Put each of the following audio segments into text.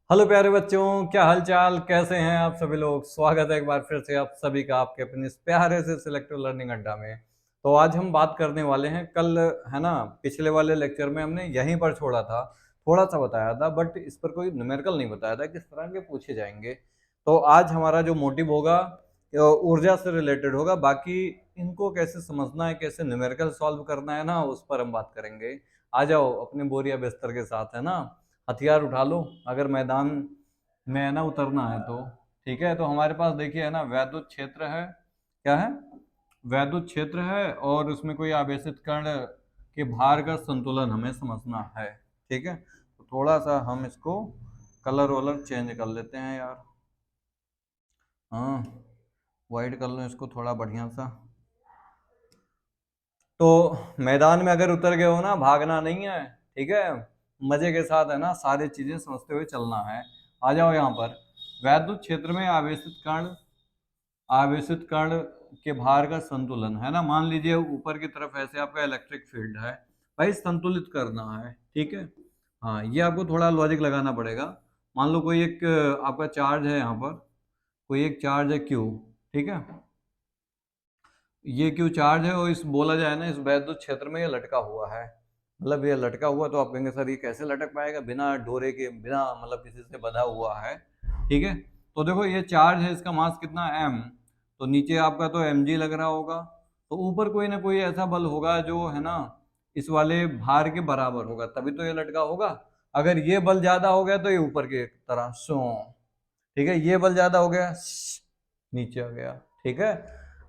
Hello प्यारे बच्चों, क्या हाल चाल, कैसे हैं आप सभी लोग। स्वागत है एक बार फिर से आप सभी का आपके अपने इस प्यारे से सिलेक्टिव लर्निंग अड्डा में। तो आज हम बात करने वाले हैं, कल है ना पिछले वाले लेक्चर में हमने यहीं पर छोड़ा था, थोड़ा सा बताया था, बट इस पर कोई न्यूमेरिकल नहीं बताया था किस तरह के पूछे जाएंगे। तो आज हमारा जो मोटिव होगा ऊर्जा से रिलेटेड होगा। बाकी इनको कैसे समझना है, कैसे न्यूमेरिकल सॉल्व करना है ना, उस पर हम बात करेंगे। आ जाओ अपने बोरिया बिस्तर के साथ, है ना, हथियार उठा लो अगर मैदान में है ना उतरना है तो। ठीक है, तो हमारे पास देखिए है ना वैद्युत क्षेत्र है। क्या है? वैद्युत क्षेत्र है और उसमें कोई आवेशित कण के भार का संतुलन हमें समझना है। ठीक है, तो थोड़ा सा हम इसको कलर वलर चेंज कर लेते हैं यार। हाँ, वाइट कर लो इसको थोड़ा बढ़िया सा। तो मैदान में अगर उतर गए हो ना, भागना नहीं है। ठीक है, मजे के साथ है ना सारी चीजें समझते हुए चलना है। आ जाओ यहाँ पर। वैद्युत क्षेत्र में आवेशित कण के भार का संतुलन है ना, मान लीजिए ऊपर की तरफ ऐसे आपका इलेक्ट्रिक फील्ड है, भाई संतुलित करना है। ठीक है, हाँ ये आपको थोड़ा लॉजिक लगाना पड़ेगा। मान लो कोई एक आपका चार्ज है यहाँ पर, कोई एक चार्ज है क्यू। ठीक है, ये क्यों चार्ज है और इस बोला जाए ना इस वैद्युत क्षेत्र में ये लटका हुआ है। मतलब ये लटका हुआ तो आप कहेंगे सर ये कैसे लटक पाएगा बिना डोरे के, बिना मतलब किसी से बंधा हुआ है। ठीक है, तो देखो ये चार्ज है, इसका मास कितना एम, तो नीचे आपका तो एम जी लग रहा होगा। तो ऊपर कोई ना कोई ऐसा बल होगा जो है ना इस वाले भार के बराबर होगा, तभी तो ये लटका होगा। अगर ये बल ज्यादा हो गया तो ये ऊपर की तरह सो। ठीक है, ये बल ज्यादा हो गया नीचे आ गया। ठीक है,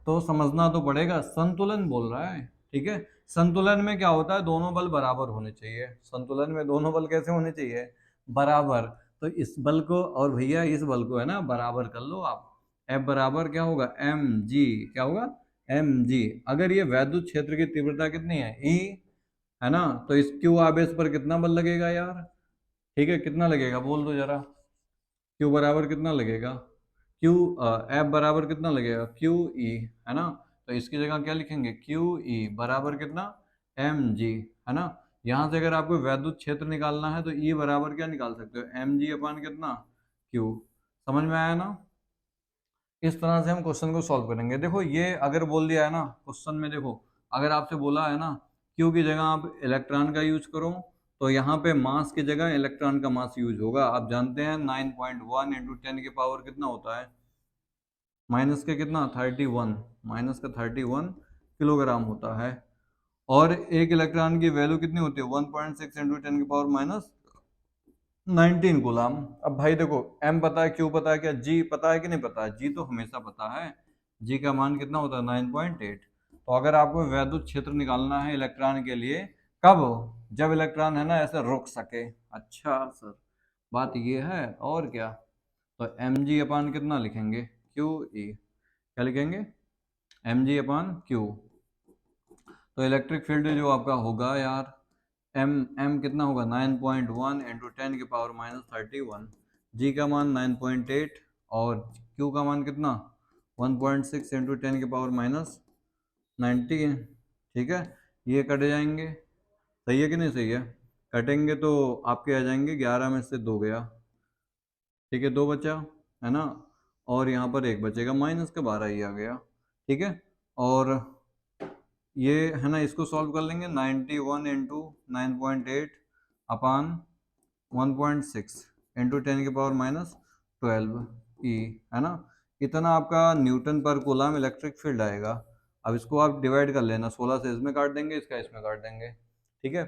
तो समझना तो पड़ेगा, संतुलन बोल रहा है। ठीक है, संतुलन में क्या होता है, दोनों बल बराबर होने चाहिए। संतुलन में दोनों बल कैसे होने चाहिए? बराबर। तो इस बल को और भैया इस बल को है ना बराबर कर लो आप। F बराबर क्या होगा, एम जी। क्या होगा? M G. अगर ये वैद्युत क्षेत्र की तीव्रता कितनी है, ई, है ना, तो इस क्यू आवेश पर कितना बल लगेगा यार? ठीक है, कितना लगेगा बोल दो जरा। क्यू बराबर कितना लगेगा? क्यू एफ बराबर कितना लगेगा, क्यू ई, है ना। तो इसकी जगह क्या लिखेंगे, क्यू ई बराबर कितना, एम जी, है ना। यहाँ से अगर आपको वैद्युत क्षेत्र निकालना है तो ई बराबर क्या निकाल सकते हो, एम जी अपान कितना, क्यू। समझ में आया ना? इस तरह से हम क्वेश्चन को सॉल्व करेंगे। देखो ये अगर बोल दिया है ना क्वेश्चन में, देखो अगर आपसे बोला है ना क्यू की जगह आप इलेक्ट्रॉन का यूज करो, तो यहाँ पे मास की जगह इलेक्ट्रॉन का मास यूज होगा। आप जानते हैं 9.1 इंटू टेन की पावर कितना होता है, माइनस के कितना 31, माइनस का 31 किलोग्राम होता है। और एक इलेक्ट्रॉन की वैल्यू कितनी होती है, 1.6 इंटू टेन की पावर माइनस 19 गुलाम। अब भाई देखो एम पता है, क्यू पता है, क्या जी पता है कि नहीं पता है? जी तो हमेशा पता है, जी का मान कितना होता है 9.8। तो अगर आपको वैद्युत क्षेत्र निकालना है इलेक्ट्रॉन के लिए, कब? जब इलेक्ट्रॉन है ना ऐसे रुक सके। अच्छा सर, बात ये है और क्या। तो एम जी अपान कितना लिखेंगे, क्यू ई। क्या लिखेंगे, एम जी अपान क्यू। तो इलेक्ट्रिक फील्ड जो आपका होगा यार, एम एम कितना होगा 9.1 इंटू टेन की पावर माइनस 31, जी का मान 9.8 और क्यू का मान कितना 1.6 इंटू टेन की पावर माइनस 19। ठीक है, ये कट जाएंगे, सही है कि नहीं सही है? कटेंगे तो आपके आ जाएंगे 11 में से दो गया। ठीक है, दो बचा, है ना, और यहाँ पर एक बचेगा, माइनस का 12 ही आ गया। ठीक है, और ये है ना इसको सॉल्व कर लेंगे, 91 इंटू 9.8 अपान 1.6 इंटू टेन की पावर माइनस 12 ई, है ना। इतना आपका न्यूटन पर कूलम इलेक्ट्रिक फील्ड आएगा। अब इसको आप डिवाइड कर लेना, 16 से इसमें काट देंगे, इसका इसमें काट देंगे। ठीक है,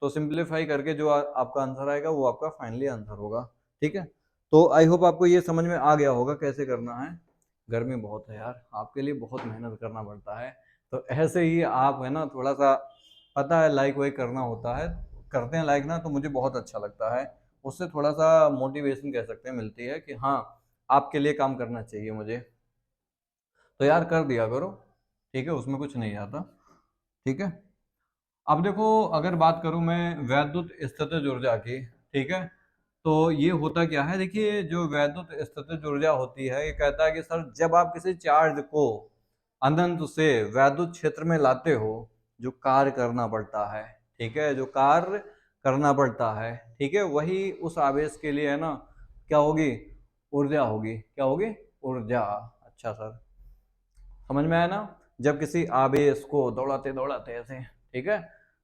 तो सिंप्लीफाई करके जो आपका आंसर आएगा वो आपका फाइनली आंसर होगा। ठीक है, तो आई होप आपको ये समझ में आ गया होगा कैसे करना है। गर्मी बहुत है यार, आपके लिए बहुत मेहनत करना पड़ता है। तो ऐसे ही आप है ना थोड़ा सा, पता है लाइक वाइक करना होता है, करते हैं लाइक ना, तो मुझे बहुत अच्छा लगता है। उससे थोड़ा सा मोटिवेशन कह सकते हैं मिलती है कि हाँ आपके लिए काम करना चाहिए मुझे। तो यार कर दिया करो, ठीक है, उसमें कुछ नहीं आता। ठीक है, अब देखो अगर बात करूं मैं वैद्युत स्थितिज ऊर्जा की, ठीक है, तो ये होता क्या है, देखिए जो वैद्युत स्थितिज ऊर्जा होती है ये कहता है कि सर जब आप किसी चार्ज को अनंत से वैद्युत क्षेत्र में लाते हो, जो कार्य करना पड़ता है, ठीक है, जो कार्य करना पड़ता है, ठीक है, वही उस आवेश के लिए है ना क्या होगी? ऊर्जा होगी। क्या होगी? ऊर्जा। अच्छा सर, समझ में आया ना? जब किसी आवेश को दौड़ाते दौड़ाते ऐसे, ठीक है,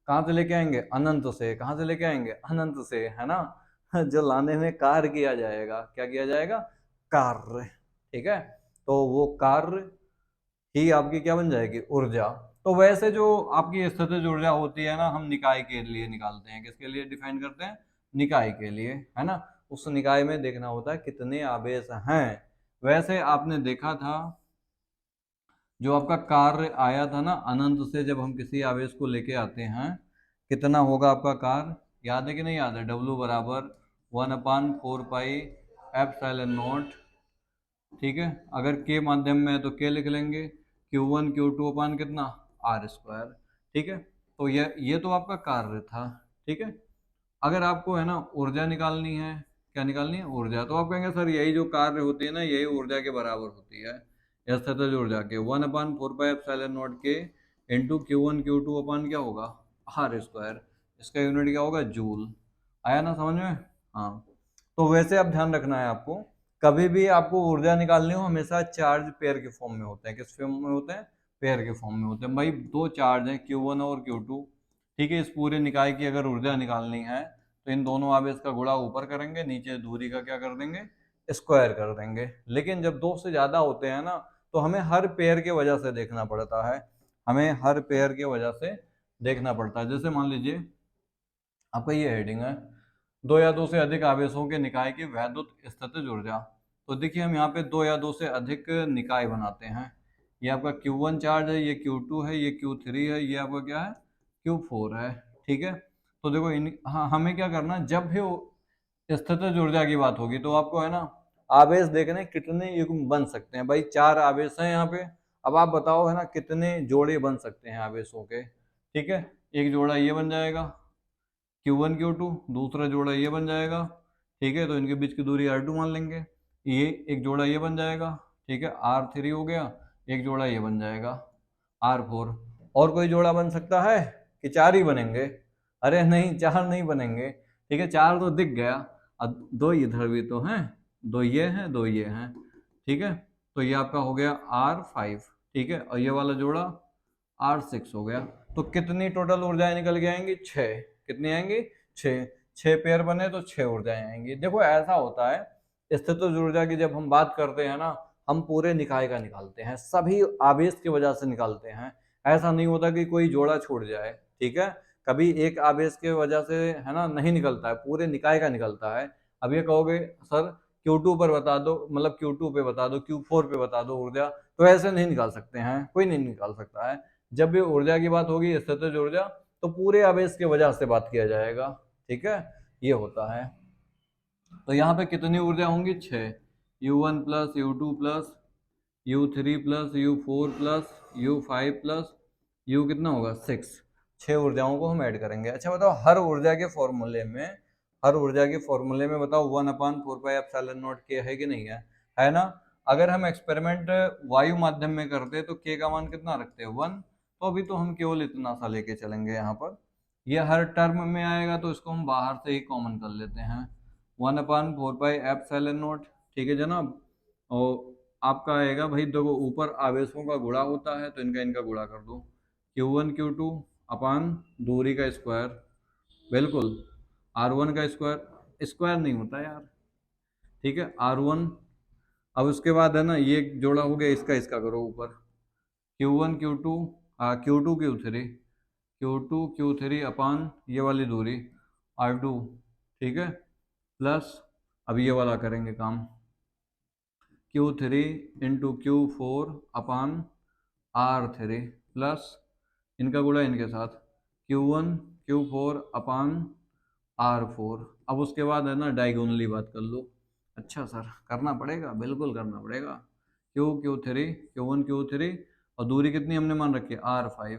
कहाँ से लेके आएंगे? अनंत से। कहाँ से लेके आएंगे? अनंत से, है ना? जो लाने में कार्य किया जाएगा, क्या किया जाएगा? कार्य। ठीक है, तो वो कार्य ही आपकी क्या बन जाएगी? ऊर्जा। तो वैसे जो आपकी स्थितिज ऊर्जा होती है ना, हम निकाय के लिए निकालते हैं। किसके लिए डिफाइन करते हैं? निकाय के लिए, है ना? उस निकाय में देखना होता है कितने आवेश हैं। वैसे आपने देखा था जो आपका कार्य आया था ना अनंत से, जब हम किसी आवेश को लेके आते हैं, कितना होगा आपका कार्य? याद है कि नहीं याद है? W बराबर 1/4 पाई एप्सिलॉन नॉट। ठीक है, अगर के माध्यम में है तो के लिख लेंगे, Q1 Q2 अपान कितना? R square. ठीक है, तो ये तो आपका कार्य था। ठीक है, अगर आपको है ना ऊर्जा निकालनी है, क्या निकालनी है? ऊर्जा। तो आप कहेंगे सर यही जो कार्य होती है ना, यही ऊर्जा के बराबर होती है, या स्थितिज ऊर्जा के 1/4 पाई एप्सिलॉन नॉट के इंटू Q1 Q2 अपान क्या होगा? Are square. इसका यूनिट क्या होगा? जूल। आया ना समझ में? हाँ। तो वैसे आप ध्यान रखना है आपको, कभी भी आपको ऊर्जा निकालनी हो, हमेशा चार्ज पेयर के फॉर्म में होते हैं। किस फॉर्म में होते हैं? पेयर के फॉर्म में होते हैं। भाई दो चार्ज हैं, Q1 और Q2। ठीक है, इस पूरे निकाय की अगर ऊर्जा निकालनी है तो इन दोनों आवेश का गुणा ऊपर करेंगे, नीचे दूरी का क्या कर देंगे? स्क्वायर कर देंगे। लेकिन जब दो से ज्यादा होते हैं ना, तो हमें हर पेयर के वजह से देखना पड़ता है। हमें हर पेयर के वजह से देखना पड़ता है। जैसे मान लीजिए आपका ये हेडिंग है, दो या दो से अधिक आवेशों के निकाय की वैद्युत स्थितिज ऊर्जा। तो देखिए हम यहाँ पे दो या दो से अधिक निकाय बनाते हैं। ये आपका Q1 चार्ज है, ये Q2 है, ये Q3 है, ये आपका क्या है? Q4 है। ठीक है, तो देखो हाँ, हमें क्या करना, जब भी स्थितिज ऊर्जा की बात होगी तो आपको है ना आवेश देखने कितने युग्म बन सकते हैं। भाई चार आवेश हैं यहाँ पे, अब आप बताओ है ना कितने जोड़े बन सकते हैं आवेशों के। ठीक है, एक जोड़ा ये बन जाएगा Q1 Q2, दूसरा जोड़ा ये बन जाएगा। ठीक है, तो इनके बीच की दूरी R2 मान लेंगे। ये एक जोड़ा ये बन जाएगा। ठीक है, R3 हो गया। एक जोड़ा ये बन जाएगा R4। और कोई जोड़ा बन सकता है कि चार ही बनेंगे? अरे नहीं, चार नहीं बनेंगे। ठीक है, चार तो दिख गया, अब दो इधर भी तो हैं, दो ये हैं, दो ये हैं। ठीक है, तो ये आपका हो गया R5। ठीक है, और ये वाला जोड़ा R6 हो गया। तो कितनी टोटल ऊर्जाएं निकल के आएंगी? छह। कितनी आएंगी? छह। छह पेयर बने तो छह ऊर्जाएं आएंगी। देखो ऐसा होता है, स्थितिज ऊर्जा की जब हम बात करते हैं ना, हम पूरे निकाय का निकालते हैं, सभी आवेश की वजह से निकालते हैं। ऐसा नहीं होता कि कोई जोड़ा छूट जाए। ठीक है, कभी एक आवेश के वजह से है ना नहीं निकलता है, पूरे निकाय का निकलता है। अब ये कहोगे सर Q2 पर बता दो, मतलब Q2 पे बता दो, Q4 पे बता दो ऊर्जा, तो ऐसे नहीं निकाल सकते हैं, कोई नहीं निकाल सकता है। जब भी ऊर्जा की बात होगी, स्थितिज ऊर्जा, तो पूरे आवेश की वजह से बात किया जाएगा। ठीक है, ये होता है। तो यहाँ पे कितनी ऊर्जा होंगी? छः। U1 plus U2 plus U3 plus U4 plus U5 plus U कितना होगा? 6। छः ऊर्जाओं को हम ऐड करेंगे। अच्छा बताओ, हर ऊर्जा के फॉर्मूले में, हर ऊर्जा के फॉर्मूले में बताओ 1/4 पाई एप्सिलॉन नॉट के है कि नहीं है? है ना? अगर हम एक्सपेरिमेंट वायु माध्यम में करते तो के का मान कितना रखते हैं? 1। तो अभी तो हम केवल इतना सा लेके चलेंगे यहाँ पर। ये हर टर्म में आएगा तो इसको हम बाहर से ही कॉमन कर लेते हैं। 1/4 पाई एप्सिलॉन नॉट। ठीक है जनाब, और आपका आएगा भाई, देखो ऊपर आवेशों का गुणा होता है तो इनका इनका गुणा कर दो, Q1 Q2 अपान दूरी का स्क्वायर। बिल्कुल, R1 का स्क्वायर, स्क्वायर नहीं होता यार। ठीक है, R1। अब उसके बाद है ना ये जोड़ा हो गया, इसका इसका करो ऊपर, Q1 Q2 Q2 Q3, Q2 Q3 अपान ये वाली दूरी R2। ठीक है, प्लस अब ये वाला करेंगे काम, Q3 इंटू Q4 अपान R3 प्लस इनका गुणा इनके साथ, Q1 Q4 अपान R4। अब उसके बाद है ना डायगोनली बात कर लो। अच्छा सर, करना पड़ेगा, बिल्कुल करना पड़ेगा। Q3 Q1 Q3, और दूरी कितनी हमने मान रखी है? R5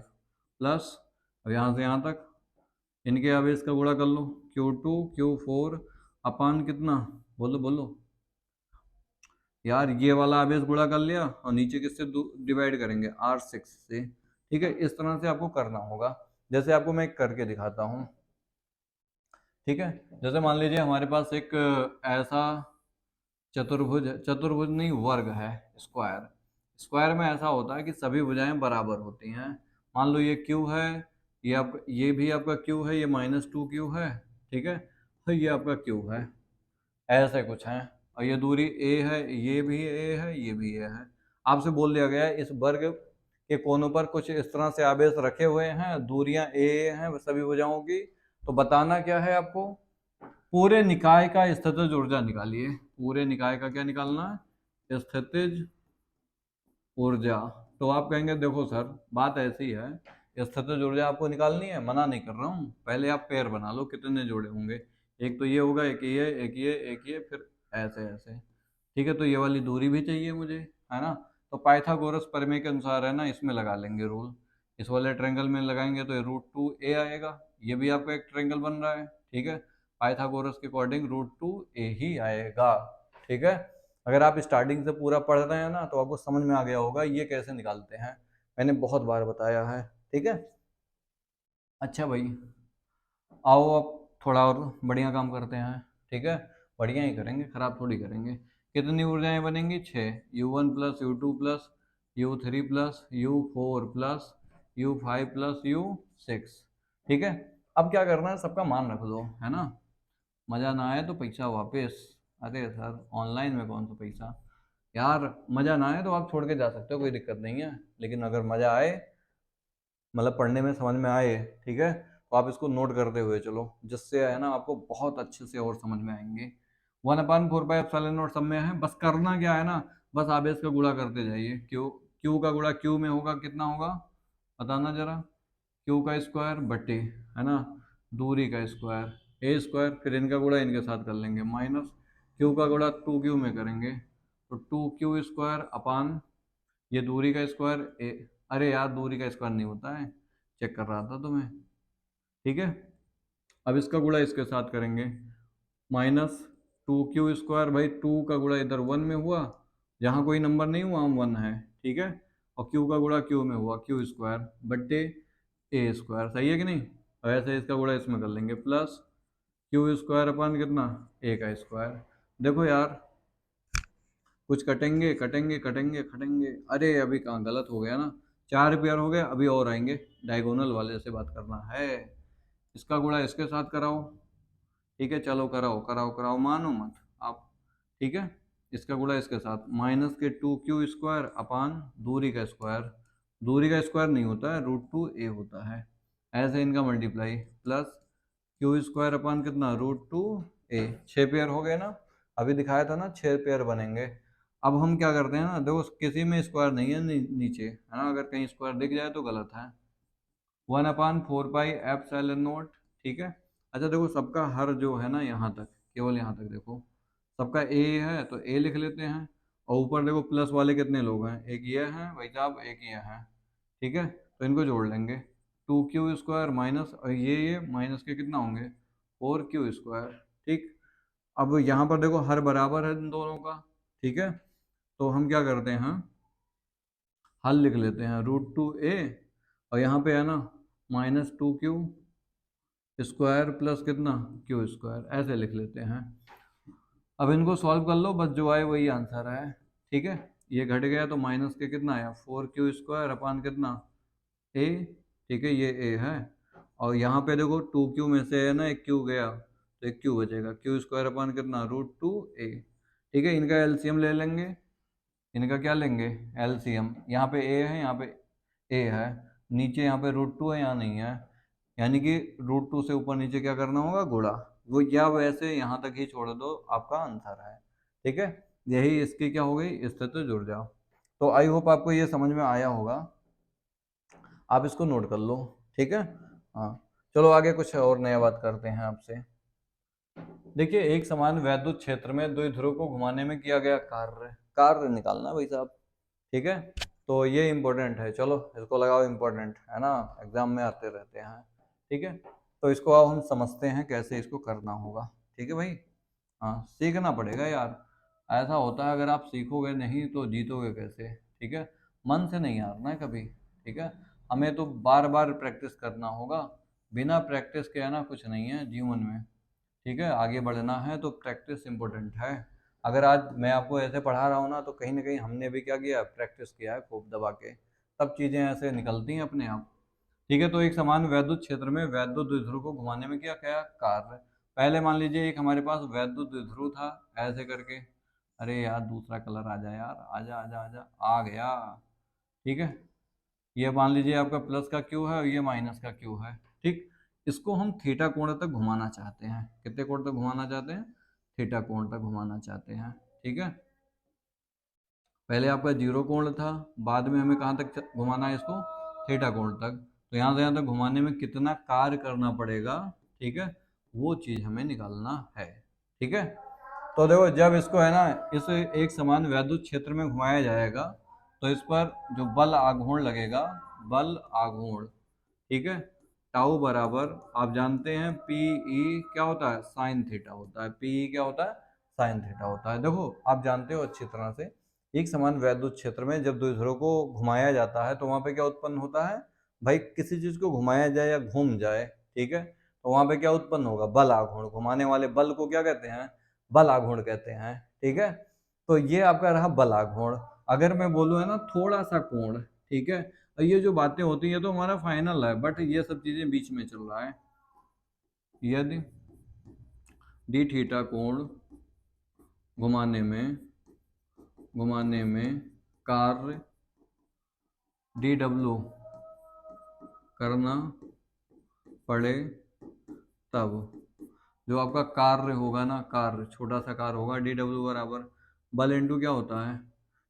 प्लस, अब यहाँ से यहाँ तक इनके आवेश का गुणा कर लो, Q2 Q4 अपान कितना? बोलो बोलो यार, ये वाला आवेश गुणा कर लिया और नीचे किससे डिवाइड करेंगे? R6 से। ठीक है, इस तरह से आपको करना होगा। जैसे आपको मैं करके दिखाता हूँ। ठीक है, जैसे मान लीजिए हमारे पास एक ऐसा चतुर्भुज, चतुर्भुज नहीं वर्ग है, स्क्वायर। स्क्वायर में ऐसा होता है कि सभी भुजाएं बराबर होती हैं। मान लो ये क्यू है, ये आपका, ये भी आपका क्यू है, ये -2 क्यू है, ठीक है, तो ये आपका क्यू है, ऐसे कुछ है। और ये दूरी ए है, ये भी ए है, ये भी ए है। आपसे बोल दिया गया है इस वर्ग के कोनों पर कुछ इस तरह से आवेश रखे हुए हैं, दूरियां ए हैं सभी भुजाओं की, तो बताना क्या है आपको, पूरे निकाय का स्थितिज ऊर्जा निकालिए। पूरे निकाय का क्या निकालना है, स्थितिज ऊर्जा। तो आप कहेंगे देखो सर बात ऐसी है, स्थितिज ऊर्जा आपको निकालनी है, मना नहीं कर रहा हूँ, पहले आप पेयर बना लो कितने जोड़े होंगे, एक तो ये होगा, एक ये, एक ये, एक ये, फिर ऐसे ऐसे, ठीक है। तो ये वाली दूरी भी चाहिए मुझे, है ना। तो पाइथागोरस प्रमेय के अनुसार है ना, इसमें लगा लेंगे रूल, इस वाले ट्रायंगल में लगाएंगे तो √2a आएगा, ये भी आपका एक ट्रायंगल बन रहा है, ठीक है। पाइथागोरस के अकॉर्डिंग √2a ही आएगा, ठीक है। अगर आप स्टार्टिंग से पूरा पढ़ रहे हैं ना तो आपको समझ में आ गया होगा ये कैसे निकालते हैं, मैंने बहुत बार बताया है, ठीक है। अच्छा भाई, आओ अब थोड़ा और बढ़िया काम करते हैं, ठीक है। बढ़िया ही करेंगे, खराब थोड़ी करेंगे। कितनी ऊर्जाएं बनेंगी, 6, U1 plus U2 plus U3 plus U4 plus U5 plus U6, ठीक है। अब क्या करना है, सबका मान रख दो, है ना। मज़ा ना आए तो पैसा वापस। अरे सर ऑनलाइन में कौन सा पैसा यार, मज़ा ना आए तो आप छोड़ के जा सकते हो, कोई दिक्कत नहीं है, लेकिन अगर मज़ा आए, मतलब पढ़ने में समझ में आए, ठीक है, तो आप इसको नोट करते हुए चलो, जिससे है ना आपको बहुत अच्छे से और समझ में आएंगे। 1/4πε0 सब में है, बस करना क्या है ना, बस आवेश का गुणा करते जाइए। क्यू, क्यू का गुणा क्यू में होगा, कितना होगा बताना जरा, क्यू का स्क्वायर बट्टे, है ना, दूरी का स्क्वायर ए स्क्वायर, फिर इनका गुणा इनके साथ कर लेंगे, माइनस क्यू का गुणा 2Q में करेंगे तो 2Q स्क्वायर अपान ये दूरी का स्क्वायर ए, अरे यार दूरी का स्क्वायर नहीं होता है, चेक कर रहा था तुम्हें, ठीक है। अब इसका गुणा इसके साथ करेंगे, -2Q स्क्वायर, भाई 2 का गुणा इधर 1 में हुआ, जहाँ कोई नंबर नहीं हुआ हम 1 है, ठीक है। और Q का गुणा Q में हुआ, Q स्क्वायर बट्टे ए स्क्वायर, सही है कि नहीं। और ऐसे इसका गुणा इसमें कर लेंगे, प्लस क्यू स्क्वायर अपन कितना, ए का स्क्वायर। देखो यार कुछ कटेंगे कटेंगे कटेंगे कटेंगे, अरे अभी कहाँ गलत हो गया ना, 4 पेयर हो गए, अभी और आएंगे, डायगोनल वाले से बात करना है। इसका गुणा इसके साथ कराओ, ठीक है, चलो कराओ कराओ कराओ, मानो मत आप, ठीक है। इसका गुणा इसके साथ, माइनस के 2Q स्क्वायर अपान दूरी का स्क्वायर, दूरी का स्क्वायर नहीं होता है, √2a होता है, ऐसे इनका multiply, plus Q square upon कितना, √2a, 6 पेयर हो गए ना, अभी दिखाया था ना 6 पेयर बनेंगे। अब हम क्या करते हैं ना, देखो किसी में स्क्वायर नहीं है नीचे, है ना, अगर कहीं स्क्वायर दिख जाए तो गलत है। 1/4πε0, ठीक है। अच्छा देखो सबका हर जो है ना यहाँ तक, केवल यहाँ तक देखो, सबका ए है तो ए लिख लेते हैं, और ऊपर देखो प्लस वाले कितने लोग हैं, एक ये हैं भाई साहब, एक ये हैं, ठीक है, तो इनको जोड़ लेंगे, 2Q स्क्वायर माइनस, और ये माइनस के कितना होंगे, 4Q स्क्वायर, ठीक। अब यहाँ पर देखो हर बराबर है इन दोनों का, ठीक है, तो हम क्या करते हैं, हल लिख लेते हैं, √2a, और यहाँ पे है ना -2Q स्क्वायर प्लस कितना, क्यू स्क्वायर, ऐसे लिख लेते हैं। अब इनको सॉल्व कर लो, बस जो आए वही आंसर है, ठीक है। ये घट गया तो माइनस के कितना आया, 4Q स्क्वायर अपान कितना, ए, ठीक है, ये ए है, और यहाँ पे देखो 2Q में से है ना एक क्यू गया तो एक क्यू बचेगा, क्यू स्क्वायर अपान कितना, √2a, ठीक है। इनका एलसीएम ले लेंगे, इनका क्या लेंगे, एलसीएम, यहाँ पे ए है, यहाँ पे ए है, नीचे यहाँ पे √2 है, यहाँ नहीं है, यानी कि √2 से ऊपर नीचे क्या करना होगा, गुणा, वो या वैसे यहाँ तक ही छोड़ दो, आपका आंसर है, ठीक है। यही इसकी क्या हो गई, स्थिति जुड़ जाओ। तो आई होप आपको ये समझ में आया होगा, आप इसको नोट कर लो, ठीक है। हाँ, चलो आगे कुछ और नया बात करते हैं आपसे। देखिए एक समान वैद्युत क्षेत्र में द्विध्रुव को घुमाने में किया गया कार्य, कार्य निकालना भाई साहब, ठीक है। तो ये इम्पोर्टेंट है, चलो इसको लगाओ इम्पोर्टेंट, है ना, एग्जाम में आते रहते हैं, ठीक है। तो इसको अब हम समझते हैं कैसे इसको करना होगा, ठीक है भाई। हाँ सीखना पड़ेगा यार, ऐसा होता है अगर आप सीखोगे नहीं तो जीतोगे कैसे, ठीक है। मन से नहीं हारना है कभी, ठीक है, हमें तो बार बार प्रैक्टिस करना होगा, बिना प्रैक्टिस के है ना कुछ नहीं है जीवन में, ठीक है। आगे बढ़ना है तो प्रैक्टिस इम्पोर्टेंट है, अगर आज मैं आपको ऐसे पढ़ा रहा हूँ ना, तो कहीं ना कहीं हमने भी क्या किया, प्रैक्टिस किया है खूब दबा के, तब चीज़ें ऐसे निकलती हैं अपने आप। ठीक है, तो एक समान वैद्युत क्षेत्र में वैद्युत द्विध्रुव को घुमाने में क्या क्या कार्य। पहले मान लीजिए एक हमारे पास वैद्युत द्विध्रुव था ऐसे करके, अरे यार दूसरा कलर आ जा यार, आजा आजा आजा, आ गया। ठीक है, ये मान लीजिए आपका प्लस का क्यू है और ये माइनस का क्यू है। ठीक, इसको हम थीटा कोण तक घुमाना चाहते हैं। कितने कोण तक घुमाना चाहते हैं? थीटा कोण तक घुमाना चाहते हैं। ठीक है, पहले आपका जीरो कोण था, बाद में हमें कहाँ तक घुमाना है इसको? थीटा कोण तक। तो यहाँ से यहाँ तक घुमाने में कितना कार्य करना पड़ेगा, ठीक है, वो चीज़ हमें निकालना है। ठीक है, तो देखो जब इसको है ना इस एक समान वैद्युत क्षेत्र में घुमाया जाएगा, तो इस पर जो बल आघूर्ण लगेगा, बल आघूर्ण, ठीक है, टाउ बराबर आप जानते हैं पी ई क्या होता है? साइन थीटा होता है। पी ई क्या होता है? साइन थीटा होता है। देखो आप जानते हो अच्छी तरह से, एक समान वैद्युत क्षेत्र में जब द्विध्रुव को घुमाया जाता है तो वहां पे क्या उत्पन्न होता है भाई? किसी चीज को घुमाया जाए या घूम जाए, ठीक है, तो वहां पे क्या उत्पन्न होगा? बल आघूर्ण। घुमाने वाले बल को क्या कहते हैं? बल आघूर्ण कहते हैं। ठीक है, तो ये आपका रहा बल आघूर्ण। अगर मैं बोलूँ है ना थोड़ा सा कोण, ठीक है, और ये जो बातें होती हैं तो हमारा फाइनल है, बट ये सब चीजें बीच में चल रहा है। यदि डी थीटा कोण घुमाने में कार्य डी डब्ल्यू करना पड़े, तब जो आपका कार्य होगा ना, कार्य छोटा सा कार्य होगा, डी डब्ल्यू बराबर बल इंटू क्या होता है?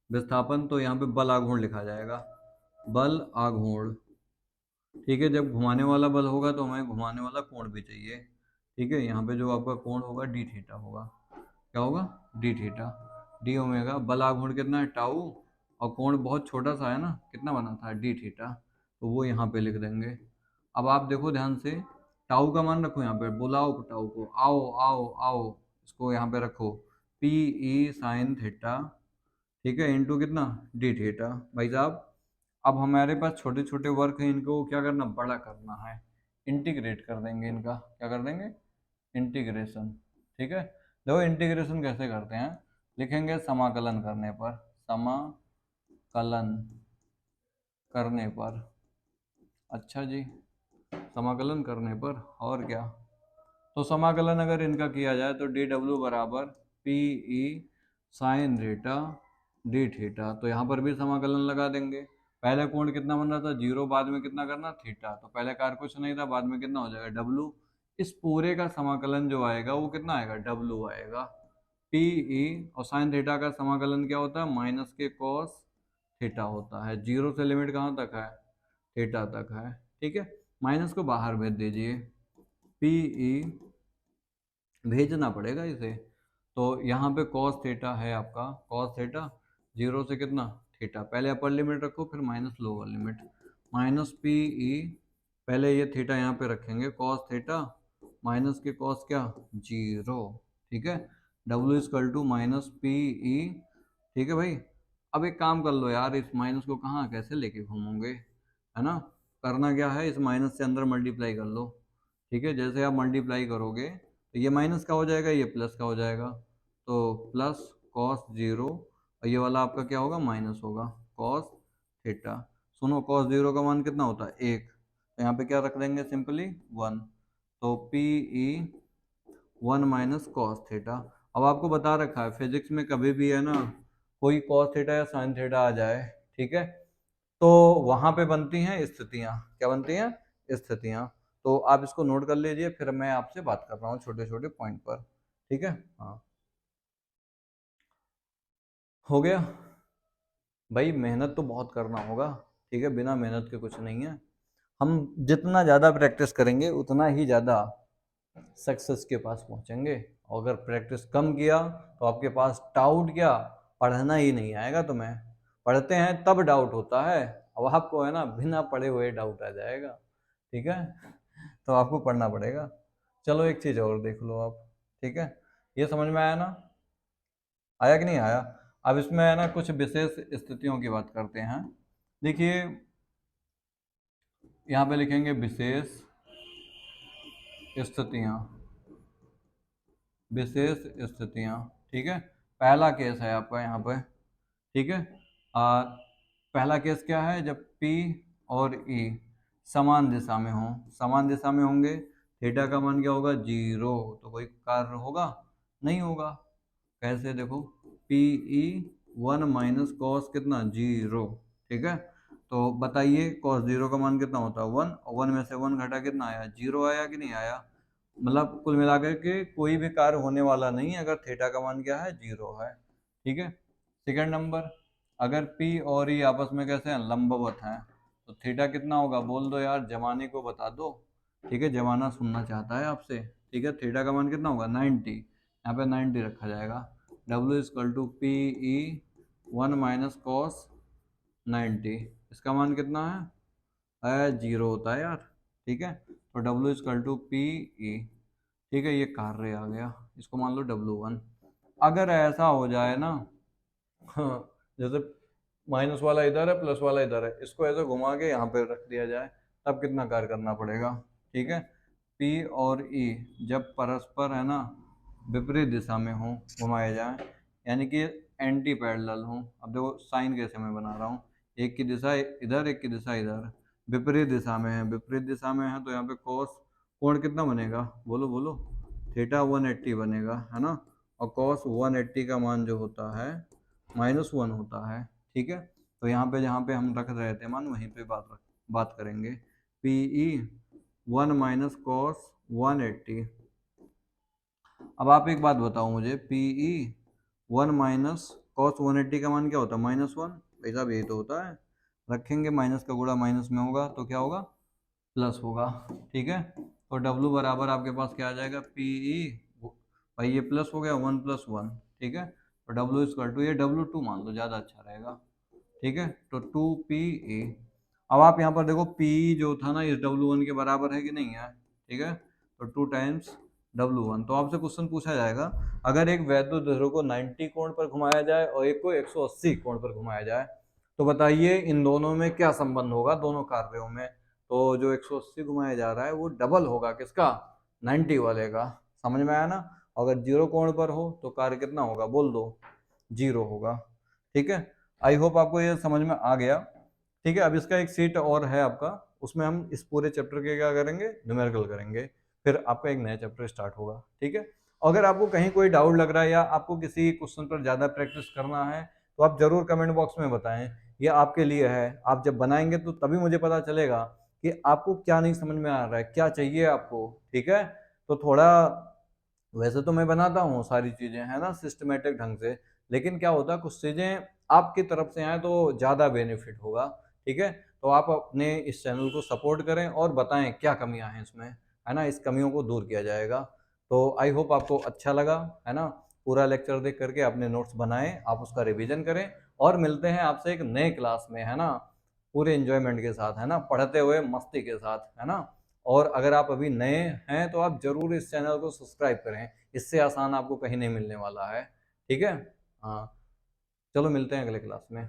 विस्थापन। तो यहाँ पे बल आघूर्ण लिखा जाएगा, बल आघूर्ण। ठीक है, जब घुमाने वाला बल होगा तो हमें घुमाने वाला कोण भी चाहिए। ठीक है, यहाँ पे जो आपका कोण होगा डी थीटा होगा। क्या होगा? D theta. डी ओमेगा, बल आघूर्ण कितना है? टाउ, और कोण बहुत छोटा सा है ना, कितना बना था? डी थीटा, तो वो यहाँ पे लिख देंगे। अब आप देखो ध्यान से, टाउ का मान रखो यहाँ पे, बुलाओ टाउ को, आओ आओ आओ, इसको यहाँ पे रखो, पी ई साइन थीटा, ठीक है, इंटू कितना? D theta. भाई साहब अब हमारे पास छोटे छोटे वर्क हैं, इनको क्या करना? बड़ा करना है। इंटीग्रेट कर देंगे इनका, क्या कर देंगे? इंटीग्रेशन। ठीक है, देखो इंटीग्रेशन कैसे करते हैं, लिखेंगे समाकलन करने पर, समाकलन करने पर, अच्छा जी, समाकलन करने पर, और क्या? तो समाकलन अगर इनका किया जाए तो डी डब्ल्यू बराबर P E sine theta D theta, तो यहाँ पर भी समाकलन लगा देंगे। पहले कोण कितना बन रहा था? जीरो, बाद में कितना करना? थीटा, तो पहले कार्य कुछ नहीं था, बाद में कितना हो जाएगा? डब्लू। इस पूरे का समाकलन जो आएगा वो कितना आएगा? डब्लू आएगा। पी ई और साइन थीटा का समाकलन क्या होता है? माइनस के कॉस थीटा होता है। जीरो से लिमिट कहाँ तक है? थीटा तक है। ठीक है, माइनस को बाहर भेज दीजिए, पी ई भेजना पड़ेगा इसे। तो यहाँ पे कॉस थीटा है आपका, कॉस थीटा जीरो से कितना? थीटा। पहले अपर लिमिट रखो, फिर minus lower limit, minus P E, पहले ये थीटा यहाँ पे रखेंगे, कॉस थीटा माइनस के कॉस क्या? जीरो। ठीक है, W equal to minus P E. ठीक है भाई, अब एक काम कर लो यार, इस माइनस को कहाँ कैसे लेके घूमोगे, है ना? करना क्या है, इस माइनस से अंदर मल्टीप्लाई कर लो। ठीक है, जैसे आप मल्टीप्लाई करोगे तो ये माइनस का हो जाएगा, ये प्लस का हो जाएगा, तो प्लस कॉस जीरो, और ये वाला आपका क्या होगा? माइनस होगा, कॉस थीटा। सुनो, कॉस जीरो का मान कितना होता है? एक, तो यहाँ पे क्या रख देंगे? Simply one. तो P E one minus cos theta. अब आपको बता रखा है फिजिक्स में कभी भी है ना कोई कॉस थीटा या साइन थीटा आ जाए, ठीक है, तो वहां पे बनती हैं स्थितियां। क्या बनती हैं? स्थितियां। तो आप इसको नोट कर लीजिए, फिर मैं आपसे बात कर रहा हूँ छोटे छोटे पॉइंट पर। ठीक है, हाँ, हो गया भाई। मेहनत तो बहुत करना होगा, ठीक है, बिना मेहनत के कुछ नहीं है। हम जितना ज़्यादा प्रैक्टिस करेंगे उतना ही ज़्यादा सक्सेस के पास पहुंचेंगे। और अगर प्रैक्टिस कम किया तो आपके पास डाउट क्या, पढ़ना ही नहीं आएगा तुम्हें। पढ़ते हैं तब डाउट होता है, अब आपको है ना बिना पढ़े हुए डाउट आ जाएगा। ठीक है, तो आपको पढ़ना पड़ेगा। चलो एक चीज़ और देख लो आप, ठीक है, ये समझ में आया ना? आया कि नहीं आया? अब इसमें है ना कुछ विशेष स्थितियों की बात करते हैं। देखिए यहाँ पे लिखेंगे विशेष स्थितियाँ, विशेष स्थितियाँ। ठीक है, पहला केस है आपका यहाँ पे, ठीक है। पहला केस क्या है, जब P और E समान दिशा में हों, समान दिशा में होंगे, थीटा का मान क्या होगा, 0, तो कोई कार्य होगा, नहीं होगा। कैसे, देखो PE 1 माइनस कॉस कितना 0, ठीक है। तो बताइए कॉस 0 का मान कितना होता है 1, और 1 में से 1 घटा कितना आया, 0 आया कि नहीं आया। मतलब कुल मिलाकर के कोई भी कार्य होने वाला नहीं है अगर थीटा का मान क्या है 0 है, ठीक है। सेकंड नंबर, अगर P और E आपस में कैसे हैं, लंबवत हैं, तो थीटा कितना होगा, बोल दो यार, जमाने को बता दो, ठीक है, जमाना सुनना चाहता है आपसे, ठीक है। थीटा का मान कितना होगा 90, यहाँ पे 90 रखा जाएगा। W equal to P E 1 minus cos 90, इसका मान कितना है 0 होता है यार, ठीक है। तो W equal to P E, ठीक है, ये कार्य आ गया, इसको मान लो W1। अगर ऐसा हो जाए ना, हाँ, जैसे माइनस वाला इधर है प्लस वाला इधर है, इसको ऐसे घुमा के यहाँ पे रख दिया जाए, तब कितना कार्य करना पड़ेगा, ठीक है। P और E जब परस्पर है ना विपरीत दिशा में हो, घुमाए जाए, यानी कि एंटी पैरेलल हो। अब देखो साइन कैसे मैं बना रहा हूँ, एक की दिशा इधर, एक की दिशा इधर, विपरीत दिशा में है, विपरीत दिशा में है, तो यहाँ पे कोस कोण कितना बनेगा, बोलो बोलो, थीटा 180 बनेगा, है ना। और कॉस 180 का मान जो होता है -1 होता है, ठीक है। तो यहाँ पे जहाँ पे हम रख रहे थे मान, वहीं पे बात करेंगे। PE 1 minus cos 180। अब आप एक बात बताओ मुझे, PE 1 माइनस कॉस 180 का मान क्या होता है, -1, भाई साहब यही तो होता है। रखेंगे, माइनस का गुणा माइनस में होगा तो क्या होगा, प्लस होगा, ठीक है। तो W बराबर आपके पास क्या आ जाएगा, PE, भाई ये प्लस हो गया 1 + 1, ठीक है। तो W इक्वल टू, ये W2 मान लो, ज़्यादा अच्छा रहेगा, ठीक है। तो 2PE। अब आप यहाँ पर देखो PE जो था ना इस W1 के बराबर है कि नहीं है, ठीक है। तो 2 टाइम्स W1। तो आपसे क्वेश्चन पूछा जाएगा, अगर एक वैद्युत ध्रुव को 90 कोण पर घुमाया जाए और एक को 180 कोण पर घुमाया जाए, तो बताइए इन दोनों में क्या संबंध होगा, दोनों कार्यों में। तो जो 180 घुमाया जा रहा है वो डबल होगा किसका, 90 वाले का, समझ में आया ना। अगर 0 कोण पर हो तो कार्य कितना होगा, बोल दो, 0 होगा, ठीक है। आई होप आपको ये समझ में आ गया, ठीक है। अब इसका एक सीट और है आपका, उसमें हम इस पूरे चैप्टर के क्या करेंगे, न्यूमेरिकल करेंगे, फिर आपका एक नया चैप्टर स्टार्ट होगा, ठीक है। अगर आपको कहीं कोई डाउट लग रहा है या आपको किसी क्वेश्चन पर ज़्यादा प्रैक्टिस करना है, तो आप जरूर कमेंट बॉक्स में बताएं, ये आपके लिए है। आप जब बनाएंगे तो तभी मुझे पता चलेगा कि आपको क्या नहीं समझ में आ रहा है, क्या चाहिए आपको, ठीक है। तो थोड़ा, वैसे तो मैं बनाता हूँ सारी चीज़ें, है ना, सिस्टमेटिक ढंग से, लेकिन क्या होता है कुछ चीज़ें आपकी तरफ से आए तो ज़्यादा बेनिफिट होगा, ठीक है। तो आप अपने इस चैनल को सपोर्ट करें और बताएं क्या कमियां हैं इसमें, है ना, इस कमियों को दूर किया जाएगा। तो आई होप आपको अच्छा लगा, है ना। पूरा लेक्चर देख करके अपने नोट्स बनाएं, आप उसका रिवीजन करें, और मिलते हैं आपसे एक नए क्लास में, है ना, पूरे एंजॉयमेंट के साथ, है ना, पढ़ते हुए मस्ती के साथ, है ना। और अगर आप अभी नए हैं तो आप जरूर इस चैनल को सब्सक्राइब करें, इससे आसान आपको कहीं नहीं मिलने वाला है, ठीक है। हाँ, चलो मिलते हैं अगले क्लास में।